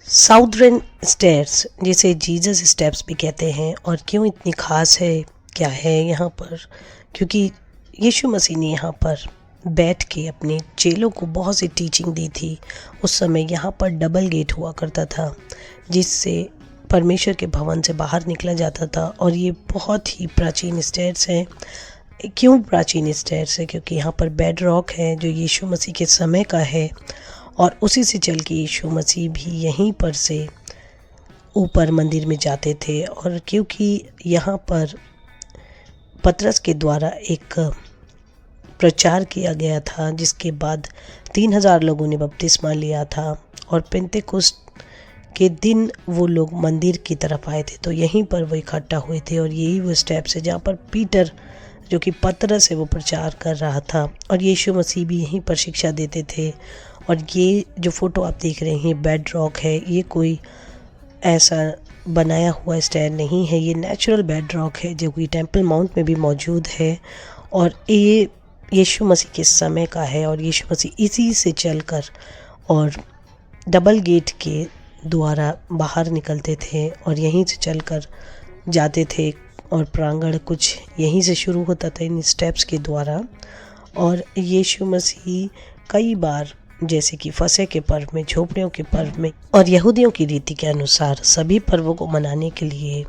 Southern stairs जिसे Jesus steps भी कहते हैं, और क्यों इतनी ख़ास है, क्या है यहाँ पर? क्योंकि यीशु मसीह ने यहाँ पर बैठ के अपने चेलों को बहुत सी टीचिंग दी थी। उस समय यहाँ पर डबल गेट हुआ करता था जिससे परमेश्वर के भवन से बाहर निकला जाता था, और ये बहुत ही प्राचीन स्टेयर्स हैं। क्यों प्राचीन स्टेयर्स है? क्योंकि यहाँ पर बेड रॉक है जो यीशु मसीह के समय का है, और उसी से चल के यीशु मसीह भी यहीं पर से ऊपर मंदिर में जाते थे। और क्योंकि यहाँ पर पतरस के द्वारा एक प्रचार किया गया था जिसके बाद 3000 लोगों ने बपतिस्मा लिया था, और पेंतेकुस्त के दिन वो लोग मंदिर की तरफ आए थे, तो यहीं पर वो इकट्ठा हुए थे। और यही वो स्टेप्स है जहाँ पर पीटर जो कि पतरस है वो प्रचार कर रहा था, और यीशु मसीह भी यहीं पर शिक्षा देते थे। और ये जो फ़ोटो आप देख रहे हैं बेड रॉक है, ये कोई ऐसा बनाया हुआ स्टैंड नहीं है, ये नेचुरल बेड रॉक है जो कि टेंपल माउंट में भी मौजूद है, और ये यीशु मसीह के समय का है। और यीशु मसीह इसी से चलकर और डबल गेट के द्वारा बाहर निकलते थे और यहीं से चलकर जाते थे, और प्रांगण कुछ यहीं से शुरू होता था इन स्टेप्स के द्वारा। और यीशु मसीह कई बार जैसे कि फसह के पर्व में, झोपड़ियों के पर्व में और यहूदियों की रीति के अनुसार सभी पर्वों को मनाने के लिए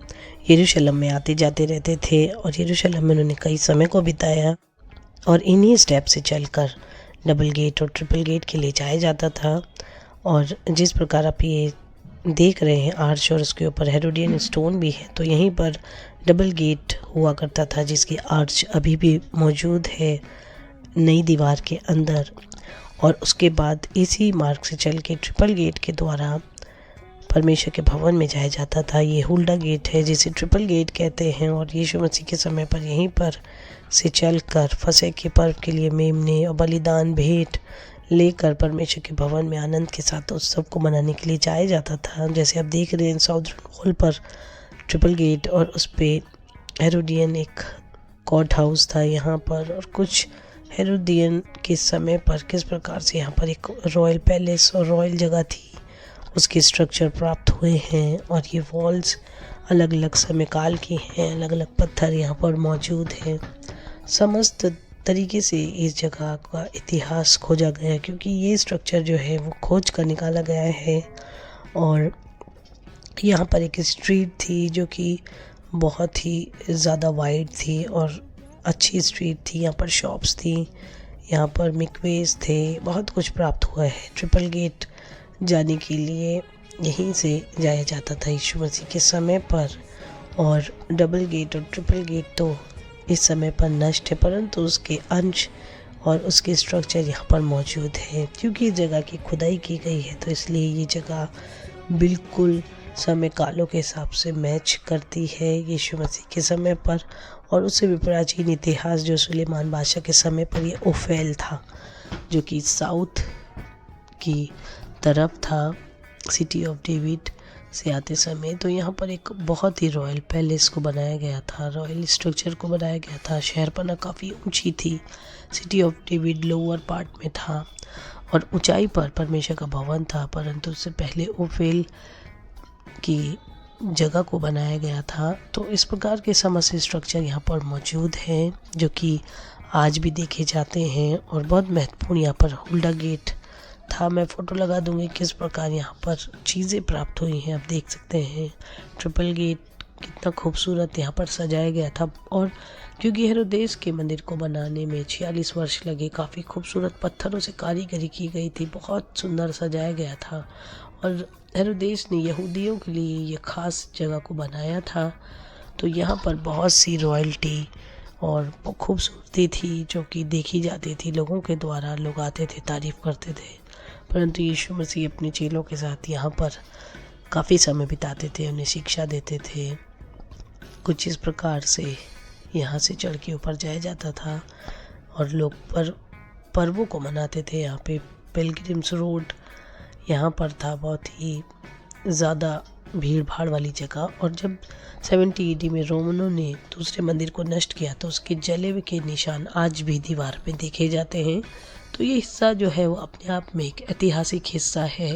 यरूशलेम में आते जाते रहते थे, और यरूशलेम में उन्होंने कई समय को बिताया। और इन्हीं स्टेप से चलकर डबल गेट और ट्रिपल गेट के लिए जाया जाता था। और जिस प्रकार आप ये देख रहे हैं आर्च, और उसके ऊपर हेरोडियन स्टोन भी है, तो यहीं पर डबल गेट हुआ करता था जिसकी आर्च अभी भी मौजूद है नई दीवार के अंदर। और उसके बाद इसी मार्ग से चल के ट्रिपल गेट के द्वारा परमेश्वर के भवन में जाया जाता था। ये हुल्डा गेट है जिसे ट्रिपल गेट कहते हैं, और यीशु मसीह के समय पर यहीं पर से चलकर फसह के पर्व के लिए मेमने और बलिदान भेंट लेकर परमेश्वर के भवन में आनंद के साथ उत्सव को मनाने के लिए जाया जाता था। जैसे आप देख रहे हैं साउदर्न वॉल पर ट्रिपल गेट, और उस पर हेरोडियन एक कोर्ट हाउस था यहाँ पर, और कुछ हेरोदियन के समय पर किस प्रकार से यहाँ पर एक रॉयल पैलेस और रॉयल जगह थी उसके स्ट्रक्चर प्राप्त हुए हैं। और ये वॉल्स अलग अलग समय काल की हैं, अलग अलग पत्थर यहाँ पर मौजूद हैं। समस्त तरीके से इस जगह का इतिहास खोजा गया है, क्योंकि ये स्ट्रक्चर जो है वो खोज कर निकाला गया है। और यहाँ पर एक स्ट्रीट थी जो कि बहुत ही ज़्यादा वाइड थी और अच्छी स्ट्रीट थी। यहाँ पर शॉप्स थी, यहाँ पर मिकवेज थे, बहुत कुछ प्राप्त हुआ है। ट्रिपल गेट जाने के लिए यहीं से जाया जाता था यीशु मसीह के समय पर। और डबल गेट और ट्रिपल गेट तो इस समय पर नष्ट है, परंतु उसके अंश और उसके स्ट्रक्चर यहाँ पर मौजूद है। क्योंकि इस जगह की खुदाई की गई है, तो इसलिए ये जगह बिल्कुल समय कालों के हिसाब से मैच करती है यीशु मसीह के समय पर। और उससे भी प्राचीन इतिहास जो सुलेमान बादशाह के समय पर ये ओफेल था जो कि साउथ की तरफ था सिटी ऑफ डेविड से आते समय। तो यहाँ पर एक बहुत ही रॉयल पैलेस को बनाया गया था, रॉयल स्ट्रक्चर को बनाया गया था। शहरपना काफ़ी ऊंची थी। City of David lower part में था और ऊंचाई पर परमेश्वर का भवन था, परंतु उससे पहले ओफेल की जगह को बनाया गया था। तो इस प्रकार के समस्त स्ट्रक्चर यहाँ पर मौजूद हैं जो कि आज भी देखे जाते हैं, और बहुत महत्वपूर्ण यहाँ पर हुल्डा गेट था। मैं फ़ोटो लगा दूंगी किस प्रकार यहाँ पर चीज़ें प्राप्त हुई हैं, आप देख सकते हैं। ट्रिपल गेट कितना खूबसूरत यहाँ पर सजाया गया था। और क्योंकि हेरोदेस के मंदिर को बनाने में 46 वर्ष लगे, काफ़ी खूबसूरत पत्थरों से कारीगरी की गई थी, बहुत सुंदर सजाया गया था। और हेरोदेस ने यहूदियों के लिए ये ख़ास जगह को बनाया था। तो यहाँ पर बहुत सी रॉयल्टी और खूबसूरती थी जो कि देखी जाती थी लोगों के द्वारा। लोग आते थे, तारीफ़ करते थे। परंतु यीशु मसीह अपने चेलों के साथ यहाँ पर काफ़ी समय बिताते थे, उन्हें शिक्षा देते थे। कुछ इस प्रकार से यहाँ से चढ़ के ऊपर जाया जाता था, और लोग पर्वों को मनाते थे। यहाँ पे पिलग्रिम्स रोड यहाँ पर था, बहुत ही ज़्यादा भीड़ भाड़ वाली जगह। और जब 70 AD में रोमनों ने दूसरे मंदिर को नष्ट किया, तो उसके जले हुए के निशान आज भी दीवार पे देखे जाते हैं। तो ये हिस्सा जो है वो अपने आप में एक ऐतिहासिक हिस्सा है।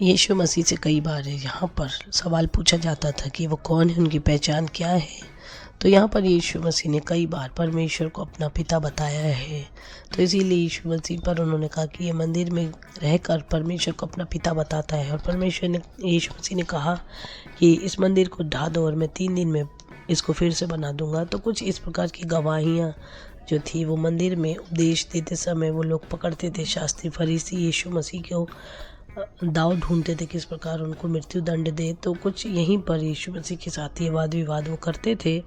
यीशु मसीह से कई बार यहाँ पर सवाल पूछा जाता था कि वो कौन है, उनकी पहचान क्या है। तो यहाँ पर यीशु मसीह ने कई बार परमेश्वर को अपना पिता बताया है। तो इसीलिए यीशु मसीह पर उन्होंने कहा कि ये मंदिर में रहकर परमेश्वर को अपना पिता बताता है। और परमेश्वर ने, यीशु मसीह ने कहा कि इस मंदिर को ढा दो और मैं 3 दिन में इसको फिर से बना दूंगा। तो कुछ इस प्रकार की गवाहियाँ जो थी वो मंदिर में उपदेश देते समय वो लोग पकड़ते थे। शास्त्री फरीसी यीशु मसीह को दाव ढूंढते थे किस प्रकार उनको मृत्यु दंड दे। तो कुछ यहीं पर यीशु मसीह के साथ ये वाद विवाद वो करते थे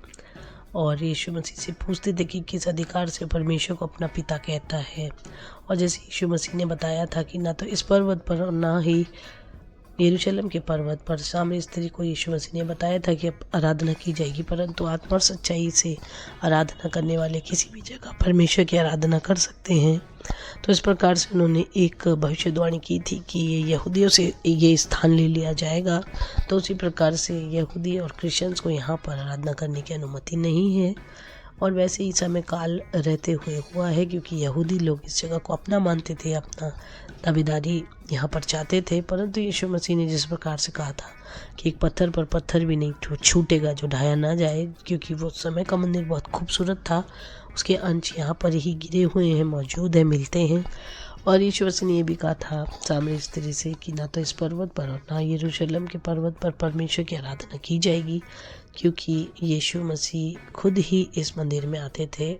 और यीशु मसीह से पूछते थे कि किस अधिकार से परमेश्वर को अपना पिता कहता है। और जैसे यीशु मसीह ने बताया था कि ना तो इस पर्वत पर और ना ही यरूशलेम के पर्वत पर सामरी स्त्री को यीशु मसीह ने बताया था कि अब आराधना की जाएगी, परंतु आत्मा और सच्चाई से आराधना करने वाले किसी भी जगह परमेश्वर की आराधना कर सकते हैं। तो इस प्रकार से उन्होंने एक भविष्यवाणी की थी कि ये यहूदियों से ये स्थान ले लिया जाएगा। तो उसी प्रकार से यहूदी और क्रिश्चियंस को यहाँ पर आराधना करने की अनुमति नहीं है। और वैसे ही समय काल रहते हुए हुआ है, क्योंकि यहूदी लोग इस जगह को अपना मानते थे, अपना दावेदारी यहाँ पर चाहते थे। परंतु यीशु मसीह ने जिस प्रकार से कहा था कि एक पत्थर पर पत्थर भी नहीं छूटेगा जो ढाया ना जाए, क्योंकि वो समय का मंदिर बहुत खूबसूरत था, उसके अंश यहाँ पर ही गिरे हुए हैं, मौजूद हैं, मिलते हैं। और यीशु मसीह ने ये भी कहा था सामरी स्त्री से कि ना तो इस पर्वत पर और ना यरूशलेम के पर्वत पर परमेश्वर की आराधना की जाएगी, क्योंकि यीशु मसीह खुद ही इस मंदिर में आते थे।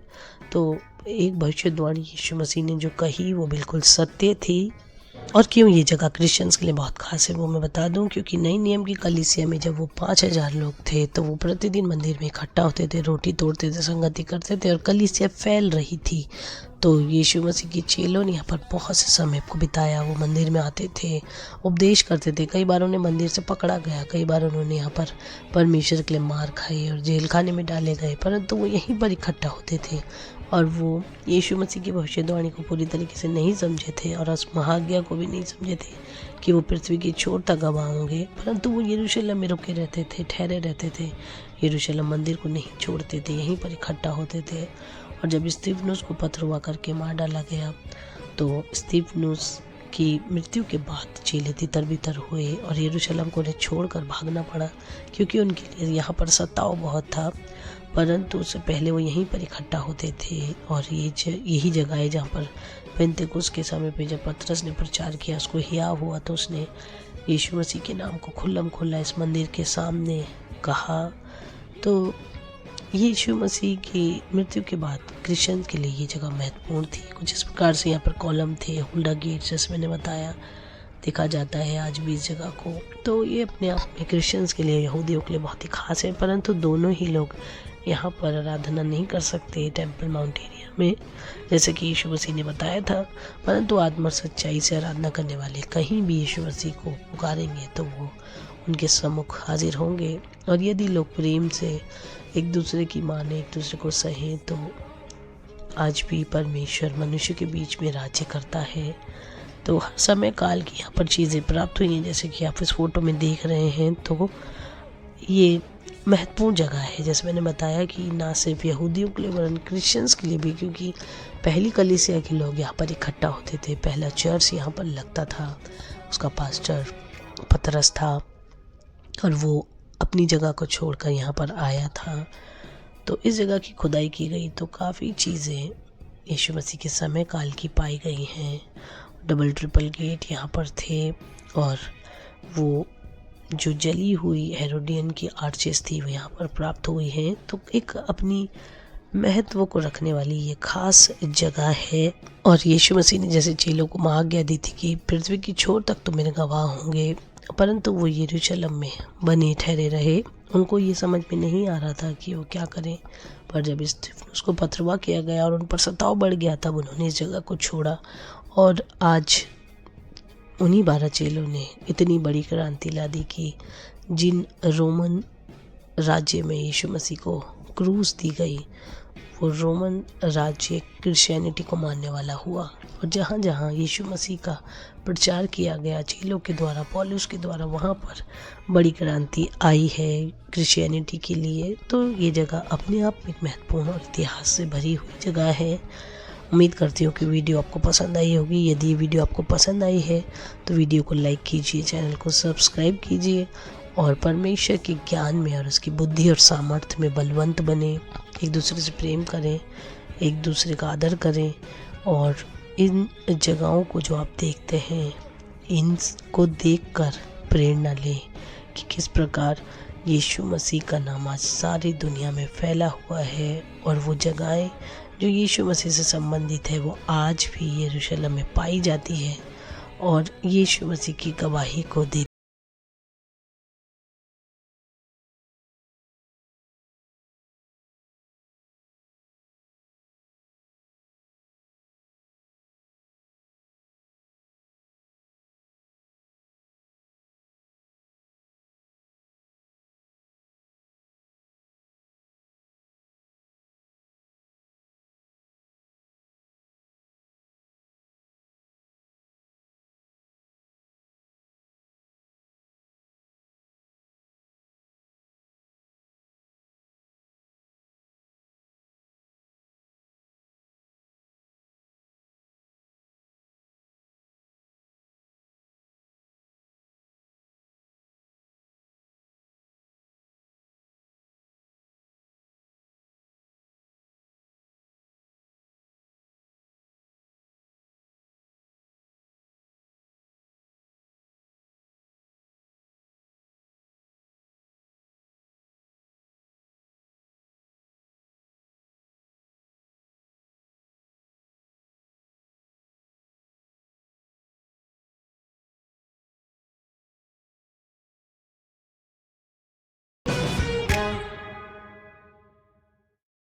तो एक भविष्यवाणी यीशु मसीह ने जो कही वो बिल्कुल सत्य थी। और क्यों ये जगह क्रिश्चियंस के लिए बहुत खास है वो मैं बता दूं, क्योंकि नई नियम की कलीसिया में जब वो 5000 लोग थे तो वो प्रतिदिन मंदिर में इकट्ठा होते थे, रोटी तोड़ते थे, संगति करते थे और कलीसिया फैल रही थी। तो यीशु मसीह के चेलों ने यहाँ पर बहुत से समय को बिताया। वो मंदिर में आते थे, उपदेश करते थे। कई बार उन्हें मंदिर से पकड़ा गया, कई बार उन्होंने यहाँ पर परमेश्वर के लिए मार खाई और जेल खाने में डाले गए, परंतु वो यहीं पर इकट्ठा होते थे और वो यीशु मसीह की भविष्यवाणी को पूरी तरीके से नहीं समझे थे और उस महाज्ञा को भी नहीं समझे थे कि वो पृथ्वी की छोर तक गवाह होंगे। परंतु वो यरूशलेम में रुके रहते थे, ठहरे रहते थे, यरूशलेम मंदिर को नहीं छोड़ते थे, यहीं पर इकट्ठा होते थे। और जब स्तिफनुस को पथरवा करके मार डाला गया तो स्तिफनुस की मृत्यु के बाद चेले तितर-बितर हुए और यरूशलेम को उन्हें छोड़कर भागना पड़ा, क्योंकि उनके लिए यहाँ पर सताव बहुत था। परंतु उससे पहले वो यहीं पर इकट्ठा होते थे और यही जगह है जहाँ पर पेंतेकुस्त के समय पे जब पतरस ने प्रचार किया, उसको हिया हुआ, तो उसने यीशु मसीह के नाम को खुल्लम खुल्ला इस मंदिर के सामने कहा। तो यीशु मसीह की मृत्यु के बाद क्रिश्चियन के लिए ये जगह महत्वपूर्ण थी। कुछ इस प्रकार से यहाँ पर कॉलम थे, हुल्डा गेट, जैसे मैंने बताया, देखा जाता है आज भी इस जगह को। तो ये अपने आप में क्रिश्चियंस के लिए, यहूदियों के लिए बहुत ही खास है। परंतु दोनों ही लोग यहाँ पर आराधना नहीं कर सकते टेम्पल माउंट एरिया में, जैसे कि यीशु मसीह ने बताया था। परंतु आत्मा सच्चाई से आराधना करने वाले कहीं भी यीशु मसीह को पुकारेंगे तो वो उनके सम्मुख हाजिर होंगे। और यदि लोग प्रेम से एक दूसरे की माने, एक दूसरे को सहें, तो आज भी परमेश्वर मनुष्य के बीच में राज्य करता है। तो हर समय काल की यहाँ पर चीज़ें प्राप्त हुई हैं, जैसे कि आप इस फोटो में देख रहे हैं। तो ये महत्वपूर्ण जगह है, जैसे मैंने बताया कि ना सिर्फ यहूदियों के लिए वरन क्रिश्चियंस के लिए भी, क्योंकि पहली कलीसिया के लोग यहाँ पर इकट्ठा होते थे। पहला चर्च यहाँ पर लगता था, उसका पास्टर पतरस था और वो अपनी जगह को छोड़कर यहाँ पर आया था। तो इस जगह की खुदाई की गई तो काफ़ी चीज़ें यीशु मसीह के समय काल की पाई गई हैं। डबल ट्रिपल गेट यहाँ पर थे और वो जो जली हुई हेरोडियन की आर्चेस थी वो यहाँ पर प्राप्त हुई हैं। तो एक अपनी महत्व को रखने वाली ये खास जगह है। और यीशु मसीह ने जैसे चेलों को महाज्ञा दी थी कि पृथ्वी की छोर तक तो मेरे गवाह होंगे, परंतु वो यरूशलेम में बने ठहरे रहे। उनको ये समझ में नहीं आ रहा था कि वो क्या करें। पर जब उसको पथरवा किया गया और उन पर सताव बढ़ गया, तब उन्होंने इस जगह को छोड़ा। और आज उन्हीं 12 चेलों ने इतनी बड़ी क्रांति ला दी कि जिन रोमन राज्य में यीशु मसीह को क्रूस दी गई, वो रोमन राज्य क्रिश्चियनिटी को मानने वाला हुआ। और जहाँ जहाँ यीशु मसीह का प्रचार किया गया चेलों के द्वारा, पौलुस के द्वारा, वहाँ पर बड़ी क्रांति आई है क्रिश्चियनिटी के लिए। तो ये जगह अपने आप में एक महत्वपूर्ण और इतिहास से भरी हुई जगह है। उम्मीद करती हूँ कि वीडियो आपको पसंद आई होगी। यदि वीडियो आपको पसंद आई है तो वीडियो को लाइक कीजिए, चैनल को सब्सक्राइब कीजिए और परमेश्वर के ज्ञान में और उसकी बुद्धि और सामर्थ्य में बलवंत बने। एक दूसरे से प्रेम करें, एक दूसरे का आदर करें और इन जगहों को जो आप देखते हैं इनको देखकर प्रेरणा लें कि किस प्रकार यीशु मसीह का नाम आज सारी दुनिया में फैला हुआ है और वो जगहें जो यीशु मसीह से संबंधित है वो आज भी यरूशलेम में पाई जाती है और यीशु मसीह की गवाही को देती